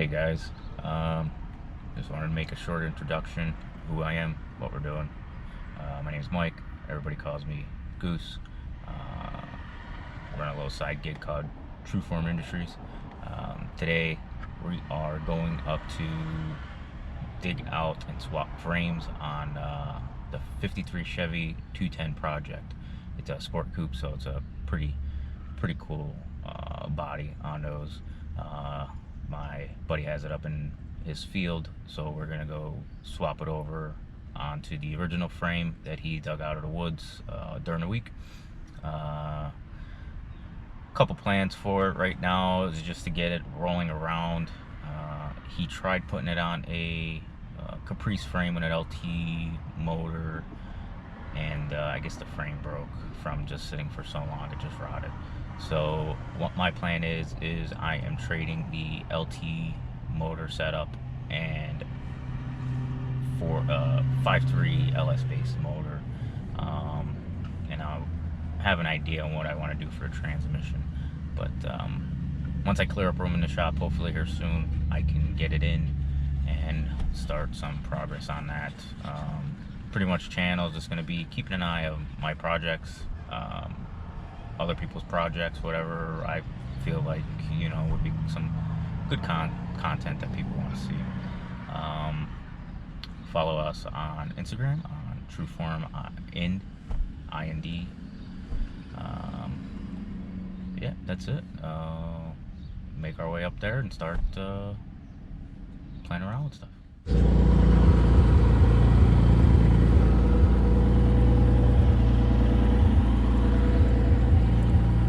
Hey guys, just wanted to make a short introduction, who I am, what we're doing. My name's Mike, everybody calls me Goose. Uh, we're on a little side gig called True Form Industries. Today we are going up to dig out and swap frames on the 53 Chevy 210 project. It's a sport coupe, so it's a pretty cool body on those. My buddy has it up in his field, so we're gonna go swap it over onto the original frame that he dug out of the woods during the week. Couple plans for it right now is just to get it rolling around. He tried putting it on a Caprice frame with an LT motor, and I guess the frame broke from just sitting for so long, it just rotted. So what my plan is I am trading the LT motor setup and for a 5.3 LS based motor, and I'll have an idea on what I want to do for a transmission. But once I clear up room in the shop, hopefully here soon, I can get it in and start some progress on that. Pretty much channel is going to be keeping an eye on my projects, other people's projects, whatever I feel like, you know, would be some good content that people want to see. Follow us on Instagram on Trueform IND. Yeah, that's it. Make our way up there and start playing around with stuff.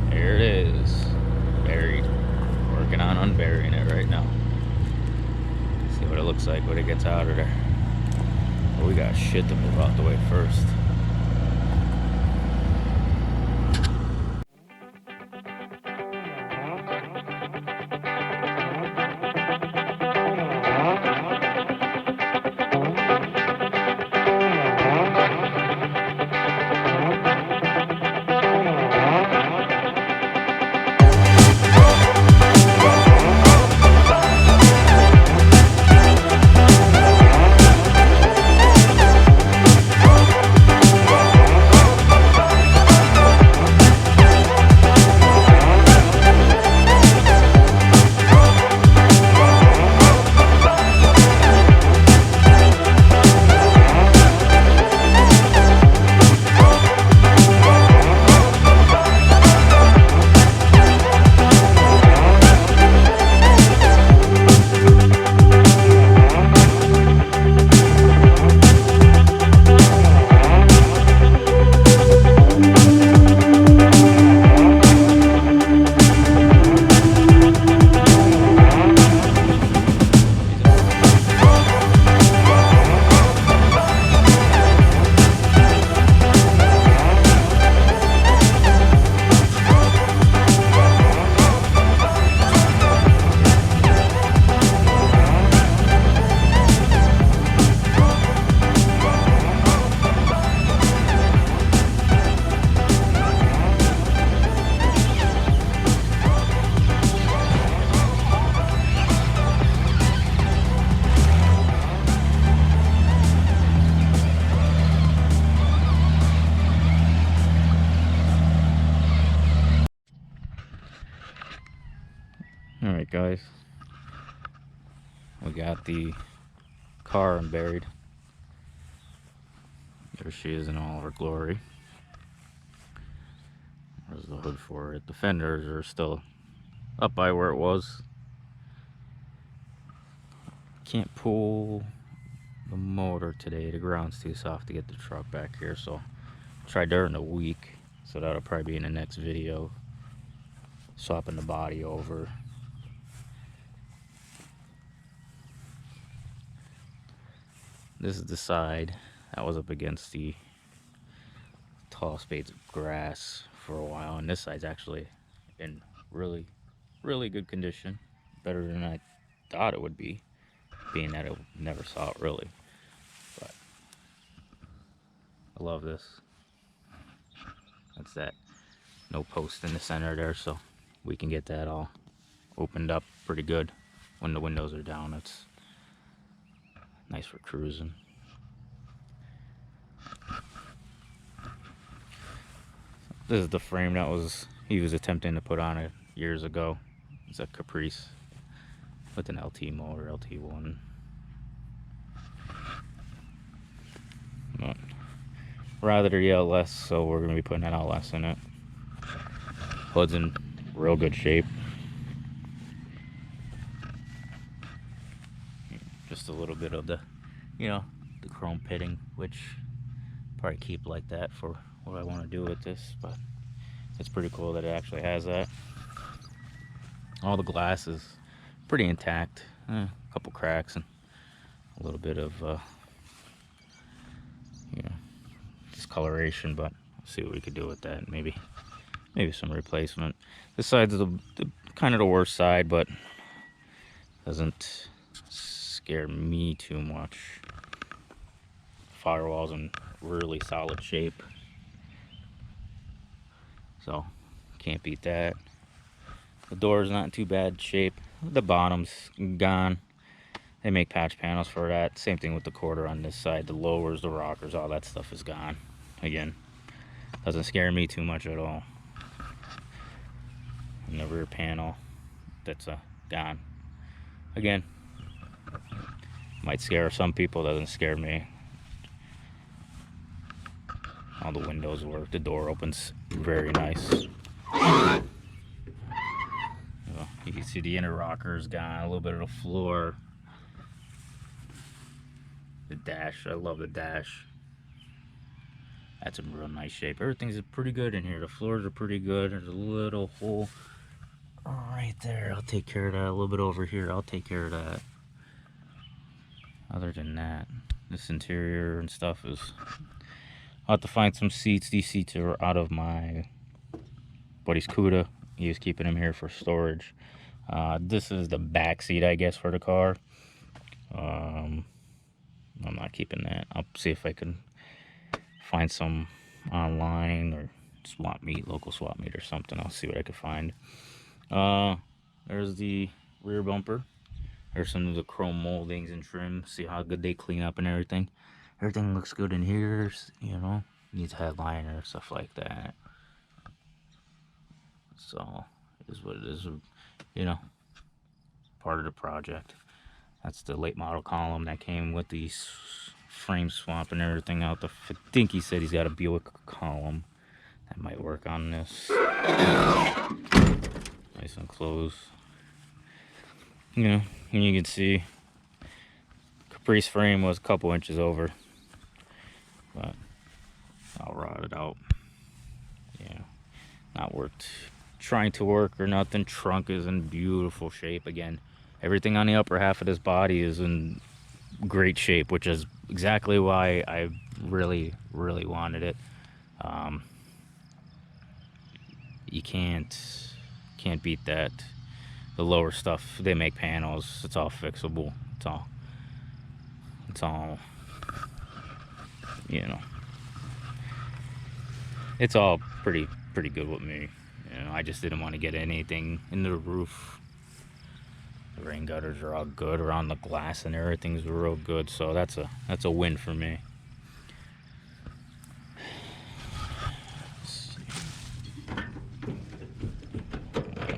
There it is, buried. Working on unburying it right now. See what it looks like when it gets out of there. But we got shit to move out the way first. Alright guys, we got the car unburied. There she is in all of her glory. There's the hood for it. The fenders are still up by where it was. Can't pull the motor today, the ground's too soft to get the truck back here, so I'll try during the week, so that'll probably be in the next video, swapping the body over. This is the side that was up against the tall spades of grass for a while, and this side's actually in really good condition, better than I thought it would be, being that I never saw it really. But I love this. That's that no post in the center there, so we can get that all opened up pretty good. when the windows are down. It's nice for cruising. This is the frame that he was attempting to put on it years ago. It's a Caprice with an LT motor, LT1. But rather yell less, so we're gonna be putting an LS in it. Hood's in real good shape. Just a little bit of the, the chrome pitting, which probably keep like that for what I want to do with this, but it's pretty cool that it actually has that. All the glass is pretty intact. A couple cracks and a little bit of discoloration, but let's see what we could do with that. Maybe some replacement. This side's the kind of the worst side, but doesn't scare me too much. Firewall's in really solid shape, so can't beat that. The door's not in too bad shape. The bottom's gone. They make patch panels for that. Same thing with the quarter on this side. The lowers, the rockers, all that stuff is gone. Again, doesn't scare me too much at all. And the rear panel, that's gone. Again, might scare some people, doesn't scare me. All the windows work. The door opens very nice. You can see the inner rocker is gone. A little bit of the floor. The dash, I love the dash. That's in real nice shape. Everything's pretty good in here. The floors are pretty good. There's a little hole right there. I'll take care of that. A little bit over here. I'll take care of that. Other than that, this interior and stuff is... I'll have to find some seats. These seats are out of my buddy's Cuda. He was keeping them here for storage. This is the back seat, I guess, for the car. I'm not keeping that. I'll see if I can find some online or swap meet, local swap meet or something. I'll see what I can find. There's the rear bumper. There's some of the chrome moldings and trim. See how good they clean up and everything. Everything looks good in here, needs headliner, stuff like that. So, it is what it is, part of the project. That's the late model column that came with the frame swap and everything out. I think he said he's got a Buick column that might work on this. Nice and close. And you can see Caprice frame was a couple inches over, but I'll rot it out. Not worked. Trying to work or nothing. Trunk is in beautiful shape. Again, everything on the upper half of this body is in great shape, which is exactly why I really wanted it. You can't beat that. The lower stuff, they make panels. It's all fixable. It's all it's all pretty good with me. I just didn't want to get anything in the roof. The rain gutters are all good around the glass and everything's real good, so that's a win for me.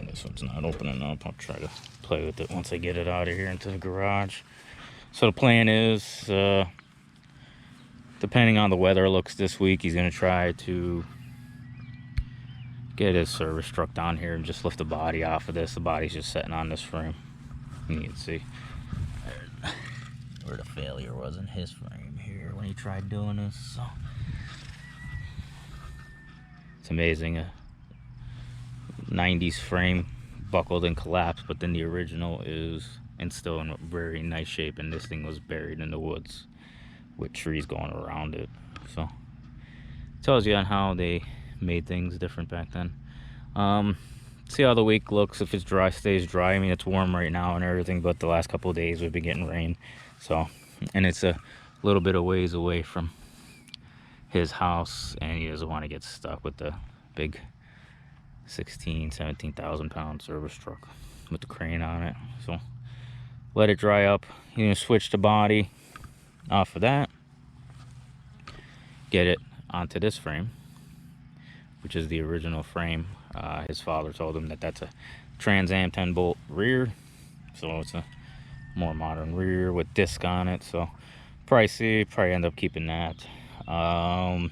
This one's not opening up. I'll try to play with it once I get it out of here into the garage. So the plan is, depending on the weather looks this week, he's going to try to get his service truck down here and just lift the body off of this. The body's just sitting on this frame. You can see where the failure was in his frame here when he tried doing this. So it's amazing. A 90s frame buckled and collapsed, but then the original is still in very nice shape, and this thing was buried in the woods with trees going around it. So it tells you on how they made things different back then. See how the week looks. If it's dry, stays dry. I mean, it's warm right now and everything, but the last couple of days we've been getting rain. So, and it's a little bit of ways away from his house, and he doesn't want to get stuck with the big 17,000 pound service truck with the crane on it. So let it dry up. You know, switch the body off of that, get it onto this frame, which is the original frame. His father told him that that's a Trans Am 10 bolt rear, so it's a more modern rear with disc on it. So pricey, probably end up keeping that. Gonna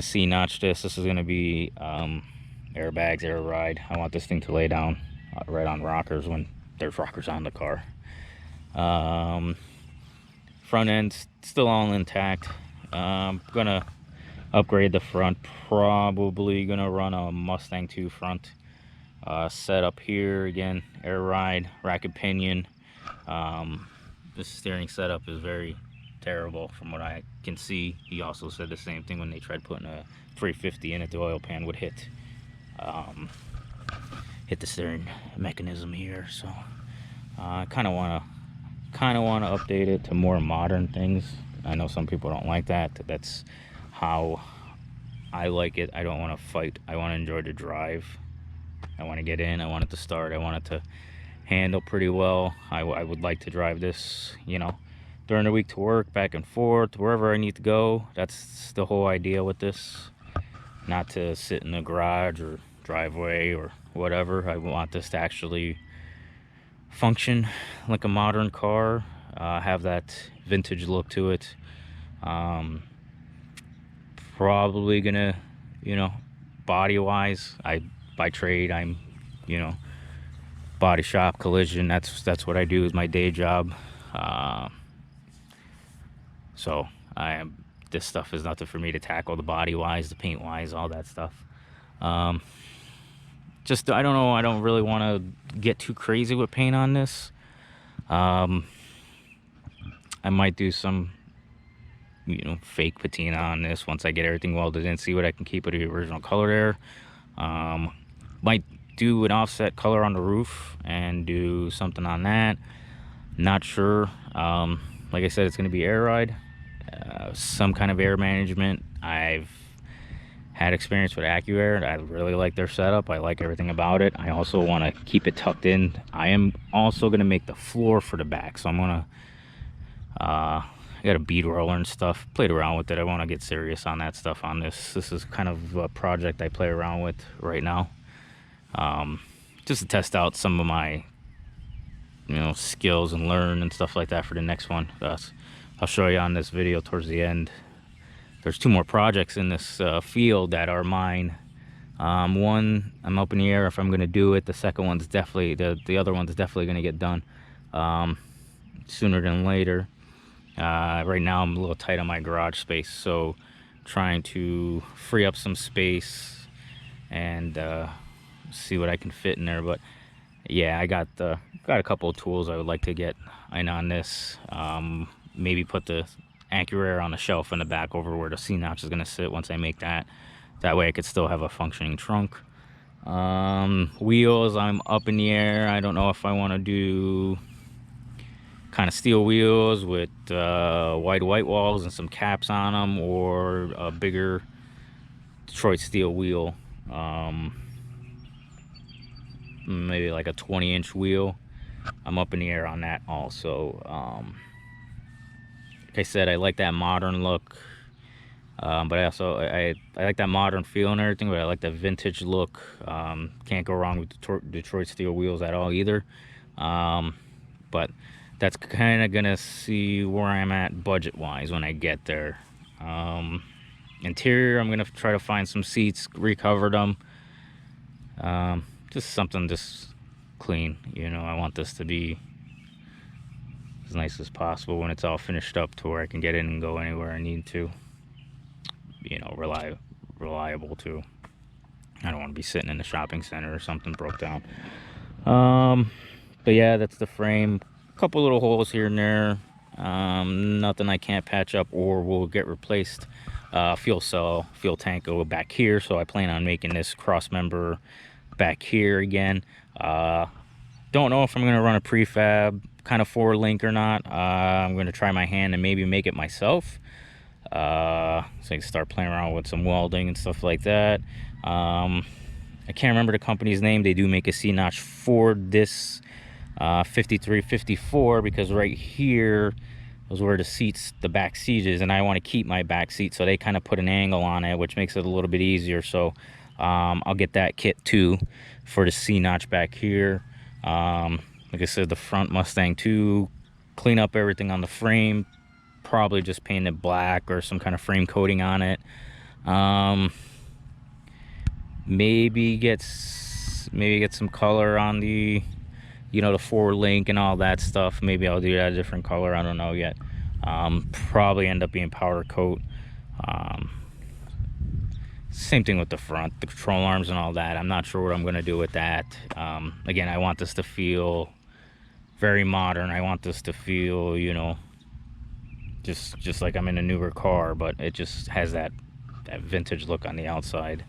C-notch this. This is gonna be airbags, air ride. I want this thing to lay down right on rockers when there's rockers on the car. Front end's still all intact. Gonna upgrade the front. Probably gonna run a Mustang 2 front. Set up here again, air ride, racket pinion. This steering setup is very terrible from what I can see. He also said the same thing when they tried putting a 350 in it. The oil pan would hit the steering mechanism here. So I kind of want to update it to more modern things. I know some people don't like that. That's how I like it. I don't want to fight. I want to enjoy the drive. I want to get in. I want it to start. I want it to handle pretty well. I would like to drive this, you know, during the week to work, back and forth, wherever I need to go. That's the whole idea with this. Not to sit in the garage or driveway or whatever. I want this to actually function like a modern car, have that vintage look to it. Probably gonna, you know, body wise, by trade I'm, you know, body shop, collision, that's what I do, is my day job. So this stuff is nothing for me to tackle, the body wise, the paint wise, all that stuff. Just, I don't know, I don't really want to get too crazy with paint on this. I might do some, you know, fake patina on this once I get everything welded in, see what I can keep of the original color there. Might do an offset color on the roof and do something on that. Not sure. Like I said, it's going to be air ride, some kind of air management. I've had experience with AccuAir. I really like their setup. I like everything about it. I also want to keep it tucked in. I am also going to make the floor for the back, so I'm going to I got a bead roller and stuff, played around with it. I want to get serious on that stuff on this. This is kind of a project I play around with right now, just to test out some of my, you know, skills and learn and stuff like that for the next one. I'll show you on this video towards the end. There's 2 more projects in this field that are mine. One, I'm up in the air if I'm going to do it. The second one's definitely, the other one's definitely going to get done sooner than later. Right now I'm a little tight on my garage space, so trying to free up some space and see what I can fit in there. But yeah, I got a couple of tools I would like to get in on this. Maybe put the AccuAir on the shelf in the back over where the C-notch is going to sit once I make that. That way I could still have a functioning trunk. Wheels, I'm up in the air. I don't know if I want to do kind of steel wheels with white walls and some caps on them, or a bigger Detroit steel wheel, maybe like a 20-inch wheel. I'm up in the air on that also. Like I said, I like that modern look, but I also I like that modern feel and everything, but I like the vintage look. Can't go wrong with Detroit steel wheels at all either. But that's kind of gonna see where I'm at budget wise when I get there. Interior, I'm gonna try to find some seats, recover them, just something just clean, you know. I want this to be as nice as possible when it's all finished up, to where I can get in and go anywhere I need to, you know, reliable too. I don't want to be sitting in the shopping center or something broke down. But yeah, that's the frame. Couple little holes here and there, nothing I can't patch up or will get replaced. Fuel cell, fuel tank go back here, so I plan on making this cross member back here again. Don't know if I'm going to run a prefab kind of 4-link or not. I'm going to try my hand and maybe make it myself, so I can start playing around with some welding and stuff like that. I can't remember the company's name. They do make a C-notch for this 53, 54, because right here is where the back seat is, and I want to keep my back seat, so they kind of put an angle on it, which makes it a little bit easier. So I'll get that kit too for the C notch back here. Like I said, the front Mustang too, clean up everything on the frame, probably just paint it black or some kind of frame coating on it. Maybe get some color on the, you know, the forward link and all that stuff. Maybe I'll do that a different color, I don't know yet. Probably end up being powder coat. Same thing with the front, the control arms and all that. I'm not sure what I'm going to do with that. Again, I want this to feel very modern. I want this to feel, you know, just like I'm in a newer car, but it just has that vintage look on the outside.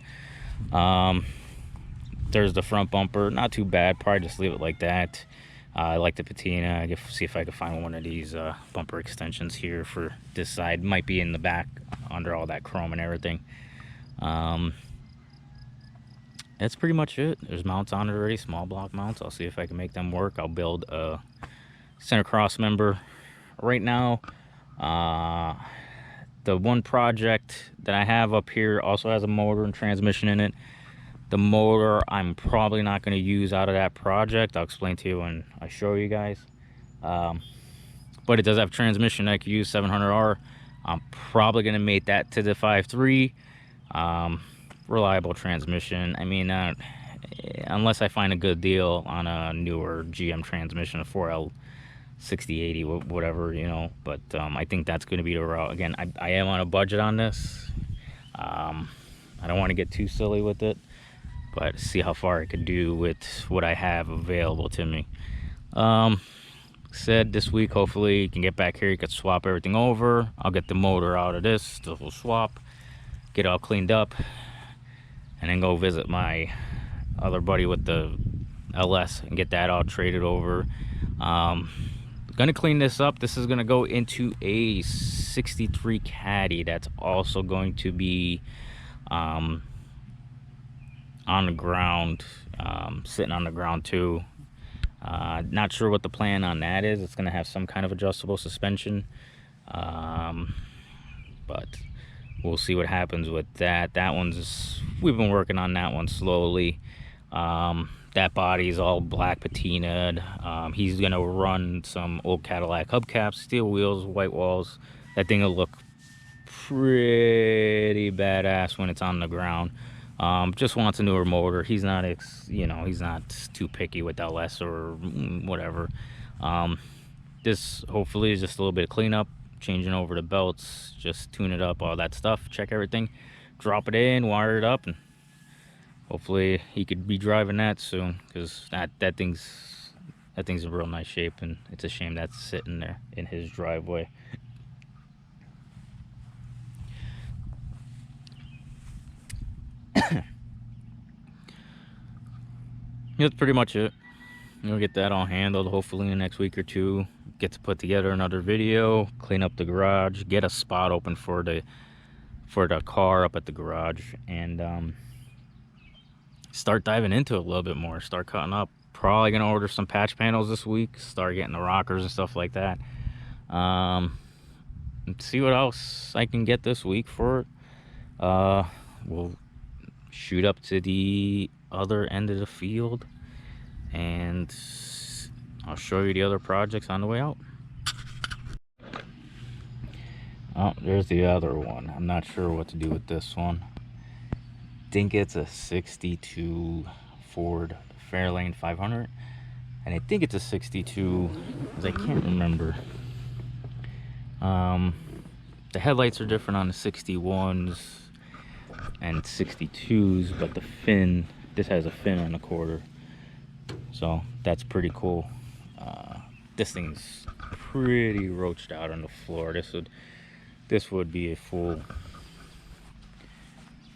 There's the front bumper, not too bad, probably just leave it like that. I like the patina. See if I can find one of these bumper extensions here for this side. Might be in the back under all that chrome and everything. That's pretty much it. There's mounts on it already, small block mounts. I'll see if I can make them work. I'll build a center cross member. Right now, the one project that I have up here also has a motor and transmission in it. The motor I'm probably not going to use out of that project. I'll explain to you when I show you guys. But it does have transmission I could use, 700R. I'm probably going to make that to the 5.3. Reliable transmission. I mean, unless I find a good deal on a newer GM transmission, a 4L 6080, whatever, you know. But I think that's going to be the route. Again, I am on a budget on this. I don't want to get too silly with it, but see how far I could do with what I have available to me. Said this week, hopefully you can get back here, you could swap everything over. I'll get the motor out of this, still will swap, get it all cleaned up, and then go visit my other buddy with the LS and get that all traded over. Gonna clean this up. This is gonna go into a 63 Caddy that's also going to be on the ground, sitting on the ground too. Not sure what the plan on that is. It's gonna have some kind of adjustable suspension, but we'll see what happens with that. We've been working on that one slowly. That body is all black patinaed. He's gonna run some old Cadillac hubcaps, steel wheels, white walls. That thing will look pretty badass when it's on the ground. Just wants a newer motor. He's not, he's not too picky with LS or whatever. This hopefully is just a little bit of cleanup, changing over the belts, just tune it up, all that stuff, check everything, drop it in, wire it up, and hopefully he could be driving that soon, because that thing's in real nice shape, and it's a shame that's sitting there in his driveway. That's pretty much it. We'll get that all handled hopefully in the next week or two. Get to put together another video, clean up the garage, get a spot open for the car up at the garage, and start diving into it a little bit more, start cutting up. Probably gonna order some patch panels this week, start getting the rockers and stuff like that. See what else I can get this week for it. We'll shoot up to the other end of the field, and I'll show you the other projects on the way out. Oh, there's the other one. I'm not sure what to do with this one. Think it's a 62 Ford Fairlane 500, and I think it's a 62 because I can't remember. The headlights are different on the 61s and 62s, but the fin, this has a fin on the quarter, so that's pretty cool. This thing's pretty roached out on the floor. This would be a full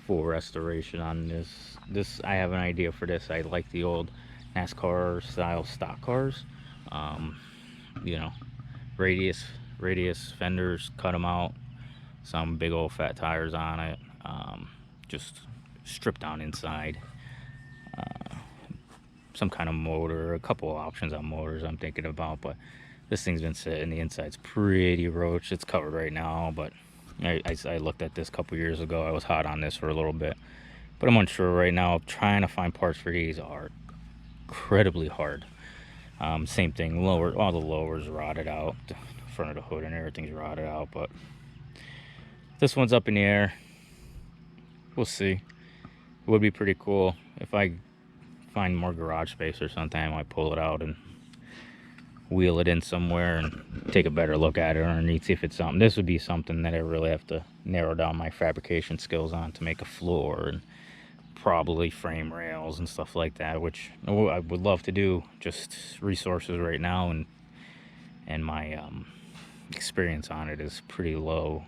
restoration on this. I have an idea for this. I like the old NASCAR style stock cars. You know, radius fenders, cut them out, some big old fat tires on it, just stripped down inside. some kind of motor, a couple of options on motors I'm thinking about, but this thing's been sitting, the inside's pretty roached. It's covered right now, but I looked at this a couple years ago. I was hot on this for a little bit, but I'm unsure right now. Trying to find parts for these are incredibly hard. Same thing, all the lowers rotted out, the front of the hood and everything's rotted out, but this one's up in the air. We'll see. It would be pretty cool if I find more garage space or something. I might pull it out and wheel it in somewhere and take a better look at it underneath, see if it's something. This would be something that I really have to narrow down my fabrication skills on to make a floor, and probably frame rails and stuff like that, which I would love to do. Just resources right now, and my experience on it is pretty low.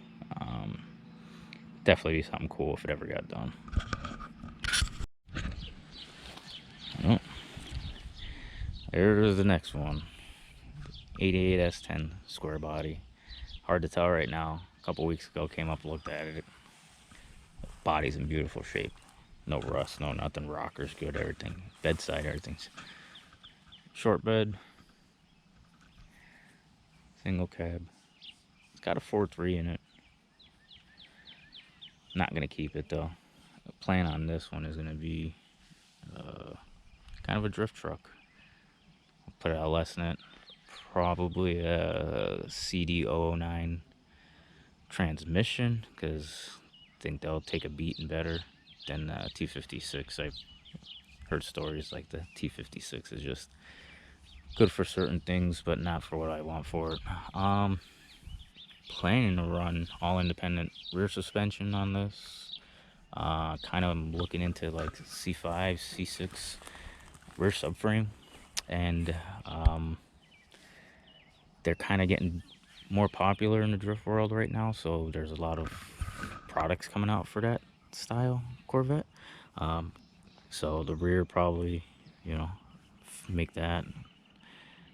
Definitely be something cool if it ever got done. Oh, there's the next one. 88S10 square body. Hard to tell right now. A couple weeks ago, came up, looked at it. The body's in beautiful shape. No rust, no nothing. Rocker's good, everything. Bedside, everything's short bed. Single cab. It's got a 4.3 in it. Not gonna keep it though. The plan on this one is gonna be kind of a drift truck. I'll put an LS in it. Probably a CD009 transmission, because I think they'll take a beating better than T56. I've heard stories like the T56 is just good for certain things, but not for what I want for it. Planning to run all independent rear suspension on this. Kind of looking into like C5, C6 rear subframe, and they're kind of getting more popular in the drift world right now, so there's a lot of products coming out for that style Corvette. So the rear probably, make that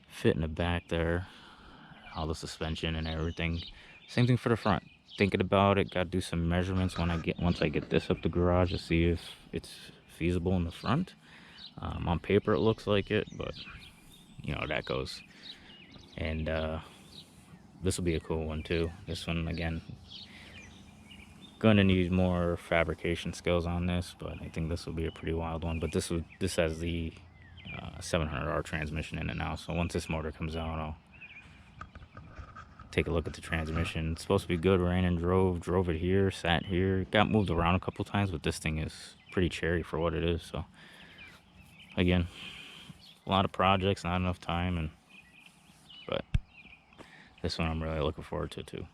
fit in the back there, all the suspension and everything. Same thing for the front. Thinking about it, got to do some measurements once I get this up the garage to see if it's feasible in the front. On paper it looks like it, but that goes. And this will be a cool one too. This one, again, gonna need more fabrication skills on this, but I think this will be a pretty wild one. But this has the 700R transmission in it now, so once this motor comes out, I'll take a look at the transmission. It's supposed to be good. Ran and drove it here, sat here, got moved around a couple times, but this thing is pretty cherry for what it is. So again, a lot of projects, not enough time, but this one I'm really looking forward to too.